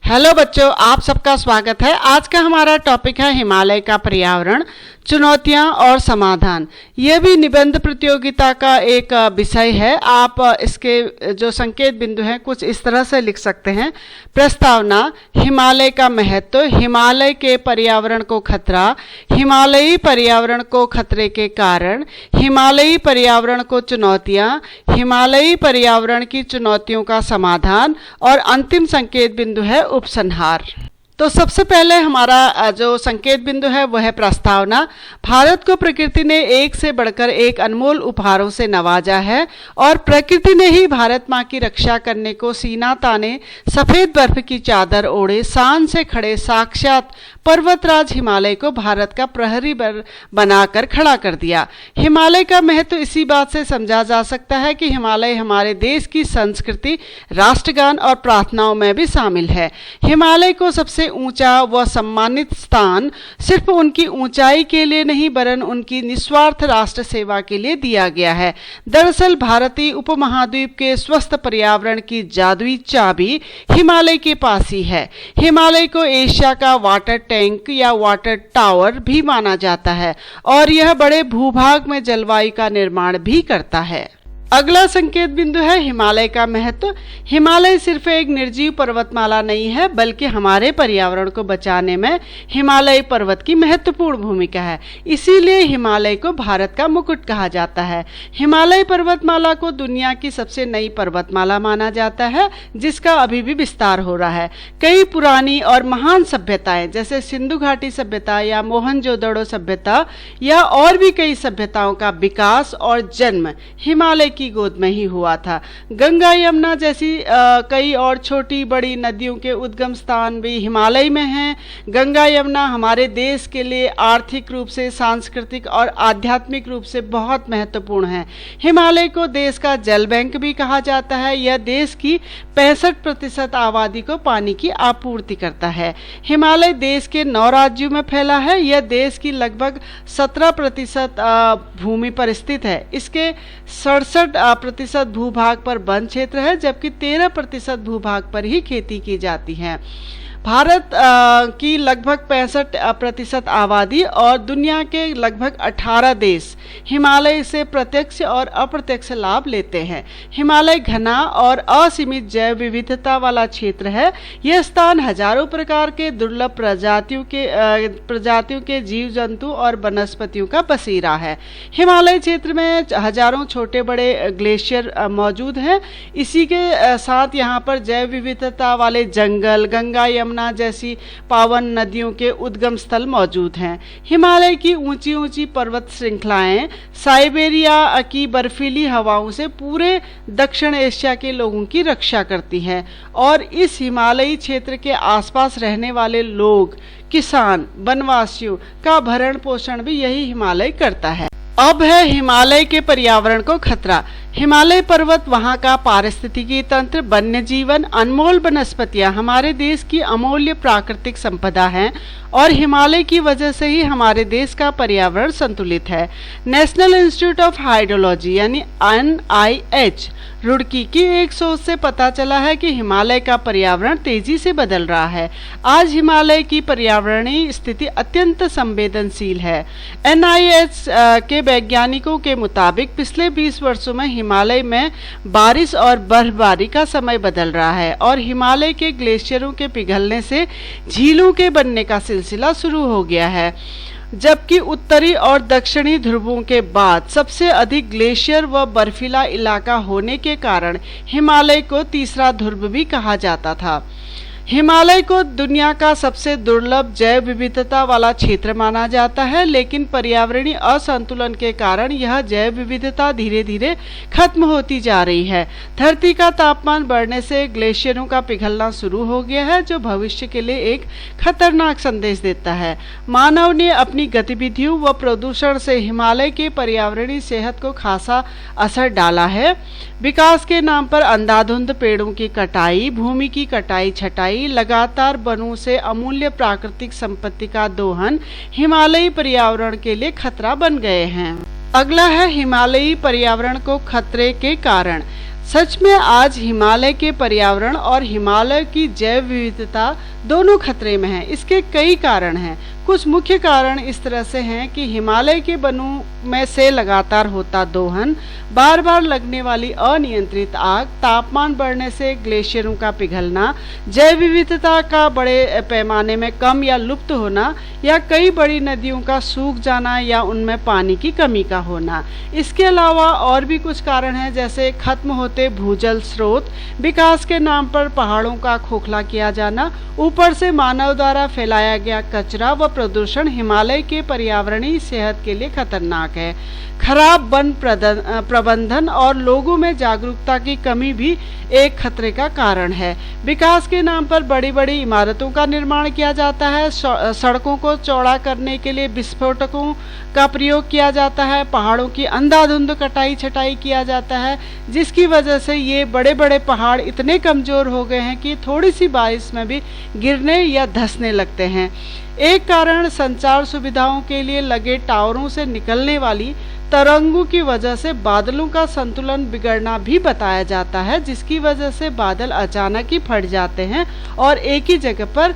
Hello बच्चों, आप सबका स्वागत है। आज का हमारा टॉपिक है हिमालय का पर्यावरण, चुनौतियां और समाधान। यह भी निबंध प्रतियोगिता का एक विषय है। आप इसके जो संकेत बिंदु हैं कुछ इस तरह से लिख सकते हैं। प्रस्तावना, हिमालय का महत्व, हिमालय के पर्यावरण को खतरा, हिमालयी पर्यावरण को खतरे के कारण, हिमालयी पर्यावरण को चुनौतियां, हिमालयी पर्यावरण की चुनौतियों का समाधान और अंतिम संकेत बिंदु है उपसंहार। तो सबसे पहले हमारा जो संकेत बिंदु है वह है प्रस्तावना। भारत को प्रकृति ने एक से बढ़कर एक अनमोल उपहारों से नवाजा है और प्रकृति ने ही भारत माँ की रक्षा करने को सीना ताने सफेद बर्फ की चादर ओढ़े शान से खड़े साक्षात पर्वतराज हिमालय को भारत का प्रहरी बनाकर खड़ा कर दिया। हिमालय का महत्व इसी बात से समझा जा सकता है कि हिमालय हमारे देश की संस्कृति, राष्ट्रगान और प्रार्थनाओं में भी शामिल है। हिमालय को सबसे ऊंचा व सम्मानित स्थान सिर्फ उनकी ऊंचाई के लिए नहीं वरन उनकी निस्वार्थ राष्ट्र सेवा के लिए दिया गया है। दरअसल भारतीय उपमहाद्वीप के स्वस्थ पर्यावरण की जादुई चाबी हिमालय के पास ही है। हिमालय को एशिया का वाटर टैंक या वाटर टावर भी माना जाता है और यह बड़े भूभाग में जलवायु का निर्माण भी करता है। अगला संकेत बिंदु है हिमालय का महत्व। हिमालय सिर्फ एक निर्जीव पर्वतमाला नहीं है बल्कि हमारे पर्यावरण को बचाने में हिमालय पर्वत की महत्वपूर्ण भूमिका है। इसीलिए हिमालय को भारत का मुकुट कहा जाता है। हिमालय पर्वतमाला को दुनिया की सबसे नई पर्वतमाला माना जाता है जिसका अभी भी विस्तार हो रहा है। कई पुरानी और महान सभ्यताएं जैसे सिंधु घाटी सभ्यता या मोहनजोदड़ो सभ्यता या और भी कई सभ्यताओं का विकास और जन्म हिमालय की गोद में ही हुआ था। गंगा यमुना जैसी कई और छोटी बड़ी नदियों के उद्गम स्थान भी हिमालय में हैं। गंगा यमुना हमारे देश के लिए आर्थिक रूप से, सांस्कृतिक और आध्यात्मिक रूप से बहुत महत्वपूर्ण है। हिमालय को देश का जल बैंक भी कहा जाता है। यह देश की 65% आबादी को पानी की आपूर्ति करता है। हिमालय देश के 9 राज्यों में फैला है। यह देश की लगभग 17% भूमि पर स्थित है। इसके 67% भूभाग पर वन क्षेत्र है जबकि 13% भूभाग पर ही खेती की जाती है। भारत की लगभग 65% आबादी और दुनिया के लगभग 18 देश हिमालय से प्रत्यक्ष और अप्रत्यक्ष लाभ लेते हैं। हिमालय घना और असीमित जैव विविधता वाला क्षेत्र है। यह स्थान हजारों प्रकार के दुर्लभ प्रजातियों के जीव जंतु और वनस्पतियों का बसेरा है। हिमालय क्षेत्र में हजारों छोटे बड़े ग्लेशियर मौजूद हैं। इसी के साथ यहाँ पर जैव विविधता वाले जंगल, गंगा यमुना जैसी पावन नदियों के उद्गम स्थल मौजूद हैं। हिमालय की ऊंची ऊंची पर्वत श्रृंखलाएं साइबेरिया की बर्फीली हवाओं से पूरे दक्षिण एशिया के लोगों की रक्षा करती हैं और इस हिमालयी क्षेत्र के आसपास रहने वाले लोग, किसान, वनवासियों का भरण पोषण भी यही हिमालय करता है। अब है हिमालय के पर्यावरण को खतरा। हिमालय पर्वत, वहाँ का पारिस्थितिकी तंत्र, वन्य जीवन, अनमोल वनस्पतियाँ हमारे देश की अमूल्य प्राकृतिक संपदा हैं और हिमालय की वजह से ही हमारे देश का पर्यावरण संतुलित है। नेशनल इंस्टीट्यूट ऑफ हाइड्रोलॉजी यानी NIH रुड़की की एक शोध से पता चला है कि हिमालय का पर्यावरण तेजी से बदल रहा है। आज हिमालय की पर्यावरणीय स्थिति अत्यंत संवेदनशील है। NIH के वैज्ञानिकों के मुताबिक पिछले 20 वर्षों में हिमालय में बारिश और बर्फबारी का समय बदल रहा है और हिमालय के ग्लेशियरों के पिघलने से झीलों के बनने का सिलसिला शुरू हो गया है। जबकि उत्तरी और दक्षिणी ध्रुवों के बाद सबसे अधिक ग्लेशियर व बर्फीला इलाका होने के कारण हिमालय को तीसरा ध्रुव भी कहा जाता था। हिमालय को दुनिया का सबसे दुर्लभ जैव विविधता वाला क्षेत्र माना जाता है, लेकिन पर्यावरणीय असंतुलन के कारण यह जैव विविधता धीरे धीरे खत्म होती जा रही है। धरती का तापमान बढ़ने से ग्लेशियरों का पिघलना शुरू हो गया है जो भविष्य के लिए एक खतरनाक संदेश देता है। मानव ने अपनी गतिविधियों व प्रदूषण से हिमालय के पर्यावरणीय सेहत को खासा असर डाला है। विकास के नाम पर अंधाधुंध पेड़ों की कटाई, भूमि की कटाई छटाई, लगातार वनों से अमूल्य प्राकृतिक संपत्ति का दोहन हिमालयी पर्यावरण के लिए खतरा बन गए हैं। अगला है हिमालयी पर्यावरण को खतरे के कारण। सच में आज हिमालय के पर्यावरण और हिमालय की जैव विविधता दोनों खतरे में है। इसके कई कारण हैं। कुछ मुख्य कारण इस तरह से हैं कि हिमालय के वनों में से लगातार होता दोहन, बार बार लगने वाली अनियंत्रित आग, तापमान बढ़ने से ग्लेशियरों का पिघलना, जैव विविधता का बड़े पैमाने में कम या लुप्त होना, या कई बड़ी नदियों का सूख जाना या उनमें पानी की कमी का होना। इसके अलावा और भी कुछ कारण हैं, जैसे खत्म होते भूजल स्रोत, विकास के नाम पर पहाड़ों का खोखला किया जाना, ऊपर से मानव द्वारा फैलाया गया कचरा व प्रदूषण हिमालय के पर्यावरणीय सेहत के लिए खतरनाक है। खराब वन प्रबंधन और लोगों में जागरूकता की कमी भी एक खतरे का कारण है। विकास के नाम पर बड़ी बड़ी इमारतों का निर्माण किया जाता है, सड़कों को चौड़ा करने के लिए विस्फोटकों का प्रयोग किया जाता है, पहाड़ों की अंधाधुंध कटाई छटाई किया जाता है, जिसकी वजह से ये बड़े बड़े पहाड़ इतने कमजोर हो गए हैं कि थोड़ी सी बारिश में भी गिरने या धंसने लगते हैं। एक कारण संचार सुविधाओं के लिए लगे टावरों से निकलने वाली तरंगों की वजह से बादलों का संतुलन बिगड़ना भी बताया जाता है, जिसकी वजह से बादल अचानक ही फट जाते हैं और एक ही जगह पर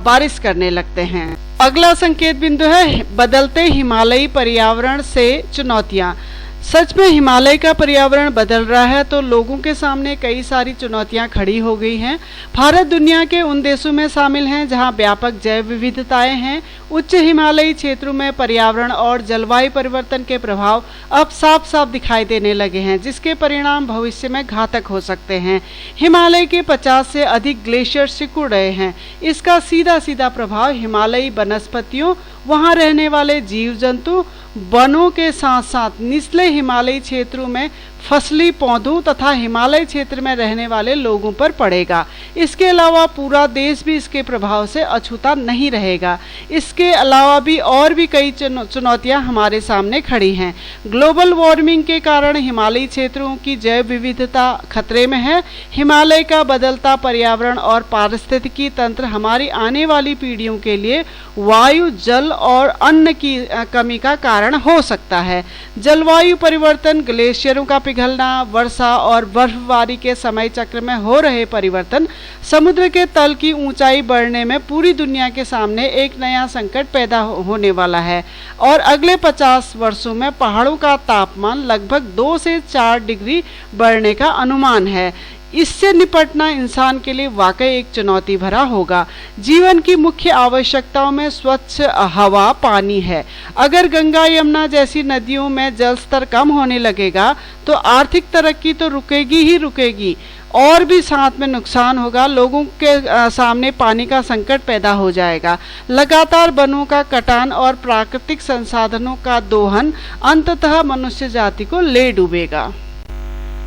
बारिश करने लगते हैं। अगला संकेत बिंदु है बदलते हिमालयी पर्यावरण से चुनौतियां। सच में हिमालय का पर्यावरण बदल रहा है तो लोगों के सामने कई सारी चुनौतियां खड़ी हो गई हैं। भारत दुनिया के उन देशों में शामिल हैं जहां व्यापक जैव विविधताएं हैं। उच्च हिमालयी क्षेत्रों में पर्यावरण और जलवायु परिवर्तन के प्रभाव अब साफ साफ दिखाई देने लगे हैं, जिसके परिणाम भविष्य में घातक हो सकते हैं। हिमालय के 50 से अधिक ग्लेशियर सिकुड़ रहे हैं। इसका सीधा सीधा प्रभाव हिमालयी वनस्पतियों, वहां रहने वाले जीव जंतु, वनों के साथ साथ निचले हिमालयी क्षेत्रों में फसली पौधों तथा हिमालय क्षेत्र में रहने वाले लोगों पर पड़ेगा। इसके अलावा पूरा देश भी इसके प्रभाव से अछूता नहीं रहेगा। इसके अलावा भी और भी कई चुनौतियां हमारे सामने खड़ी हैं। ग्लोबल वार्मिंग के कारण हिमालयी क्षेत्रों की जैव विविधता खतरे में है। हिमालय का बदलता पर्यावरण और पारिस्थितिकी तंत्र हमारी आने वाली पीढ़ियों के लिए वायु, जल और अन्न की कमी का कारण हो सकता है। जलवायु परिवर्तन, ग्लेशियरों का पिघलना, वर्षा और बर्फबारी के समय चक्र में हो रहे परिवर्तन, समुद्र के तल की ऊंचाई बढ़ने में पूरी दुनिया के सामने एक नया संकट पैदा होने वाला है और अगले 50 वर्षों में पहाड़ों का तापमान लगभग 2 से 4 डिग्री बढ़ने का अनुमान है। इससे निपटना इंसान के लिए वाकई एक चुनौती भरा होगा। जीवन की मुख्य आवश्यकताओं में स्वच्छ हवा, पानी है। अगर गंगा, यमुना जैसी नदियों में जल स्तर कम होने लगेगा तो आर्थिक तरक्की तो रुकेगी ही रुकेगी और भी साथ में नुकसान होगा। लोगों के सामने पानी का संकट पैदा हो जाएगा। लगातार वनों का कटान और प्राकृतिक संसाधनों का दोहन अंततः मनुष्य जाति को ले डूबेगा।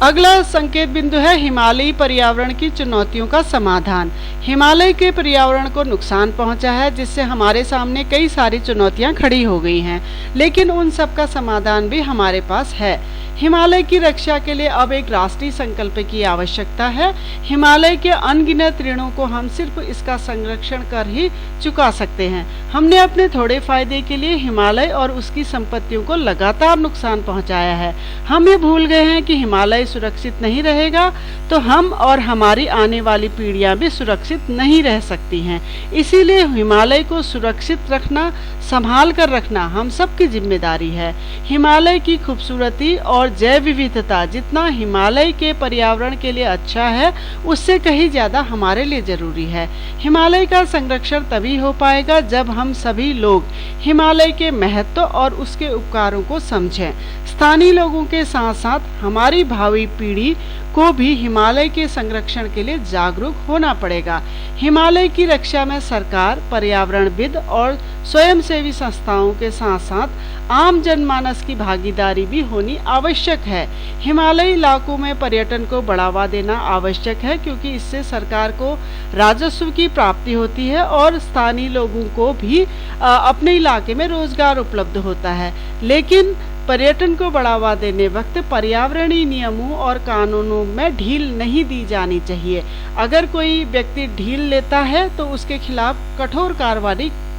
अगला संकेत बिंदु है हिमालयी पर्यावरण की चुनौतियों का समाधान। हिमालय के पर्यावरण को नुकसान पहुंचा है, जिससे हमारे सामने कई सारी चुनौतियां खड़ी हो गई हैं, लेकिन उन सब का समाधान भी हमारे पास है। हिमालय की रक्षा के लिए अब एक राष्ट्रीय संकल्प की आवश्यकता है। हिमालय के अनगिनत ऋणों को हम सिर्फ इसका संरक्षण कर ही चुका सकते हैं। हमने अपने थोड़े फायदे के लिए हिमालय और उसकी संपत्तियों को लगातार नुकसान पहुंचाया है। हम ये भूल गए हैं कि हिमालय सुरक्षित नहीं रहेगा तो हम और हमारी आने वाली पीढ़ियां भी सुरक्षित नहीं रह सकती हैं। इसीलिए हिमालय को सुरक्षित रखना, संभाल कर रखना हम सबकी जिम्मेदारी है। हिमालय की खूबसूरती और जैव विविधता जितना हिमालय के पर्यावरण के लिए अच्छा है, उससे कहीं ज्यादा हमारे लिए जरूरी है। हिमालय का संरक्षण तभी हो पाएगा जब हम सभी लोग हिमालय के महत्व और उसके उपकारों को समझें। स्थानीय लोगों के साथ साथ हमारी भावी पीढ़ी को भी हिमालय के संरक्षण के लिए जागरूक होना पड़ेगा। हिमालय की रक्षा में सरकार, पर्यावरणविद और स्वयंसेवी संस्थाओं के साथ साथ आम जनमानस की भागीदारी भी होनी आवश्यक है। हिमालयी इलाकों में पर्यटन को बढ़ावा देना आवश्यक है, क्योंकि इससे सरकार को राजस्व की प्राप्ति होती है और स्थानीय लोगों को भी अपने इलाके में रोजगार उपलब्ध होता है। लेकिन पर्यटन को बढ़ावा देने वक्त पर्यावरणीय नियमों और कानूनों में ढील नहीं दी जानी चाहिए। अगर कोई व्यक्ति ढील लेता है तो उसके खिलाफ कठोर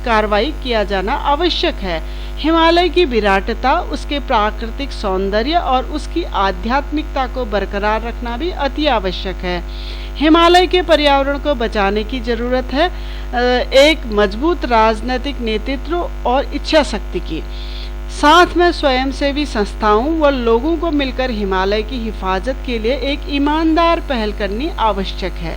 कार्रवाई किया जाना आवश्यक है। हिमालय की विराटता, उसके प्राकृतिक सौंदर्य और उसकी आध्यात्मिकता को बरकरार रखना भी अति आवश्यक है। हिमालय के पर्यावरण को बचाने की जरूरत है एक मजबूत राजनीतिक नेतृत्व और इच्छा शक्ति की। साथ में स्वयंसेवी संस्थाओं व लोगों को मिलकर हिमालय की हिफाजत के लिए एक ईमानदार पहल करनी आवश्यक है।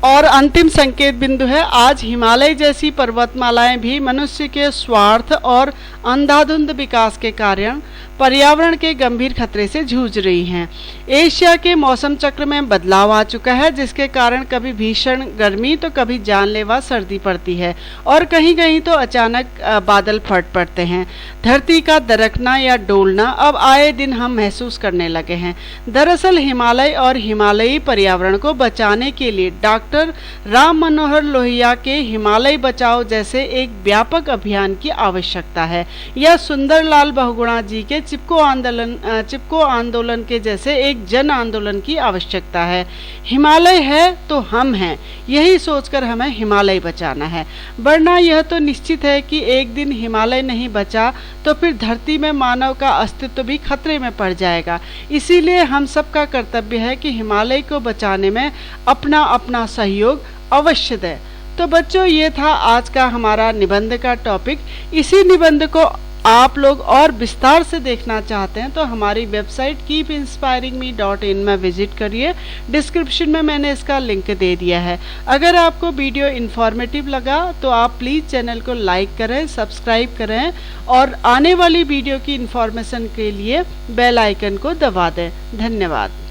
और अंतिम संकेत बिंदु है, आज हिमालय जैसी पर्वतमालाएं भी मनुष्य के स्वार्थ और अंधाधुंध विकास के कारण पर्यावरण के गंभीर खतरे से जूझ रही हैं। एशिया के मौसम चक्र में बदलाव आ चुका है, जिसके कारण कभी भीषण गर्मी तो कभी जानलेवा सर्दी पड़ती है और कहीं कहीं तो अचानक बादल फट पड़ते हैं। धरती का दरकना या डोलना अब आए दिन हम महसूस करने लगे हैं। दरअसल हिमालय और हिमालयी पर्यावरण को बचाने के लिए डॉक्टर राम मनोहर लोहिया के हिमालय बचाओ जैसे एक व्यापक अभियान की आवश्यकता है, या सुंदरलाल बहुगुणा जी के चिपको आंदोलन के जैसे एक जन आंदोलन की आवश्यकता है। हिमालय है तो हम हैं, यही सोचकर हमें हिमालय बचाना है। वरना यह तो निश्चित है कि एक दिन हिमालय नहीं बचा तो फिर धरती में मानव का अस्तित्व भी खतरे में पड़ जाएगा। इसीलिए हम सबका कर्तव्य है कि हिमालय को बचाने में अपना अपना सहयोग अवश्य दें। तो बच्चों, ये था आज का हमारा निबंध का टॉपिक। इसी निबंध को आप लोग और विस्तार से देखना चाहते हैं तो हमारी वेबसाइट keepinspiringme.in में विजिट करिए। डिस्क्रिप्शन में मैंने इसका लिंक दे दिया है। अगर आपको वीडियो इन्फॉर्मेटिव लगा तो आप प्लीज़ चैनल को लाइक करें, सब्सक्राइब करें और आने वाली वीडियो की इन्फॉर्मेशन के लिए बेल आइकन को दबा दें। धन्यवाद।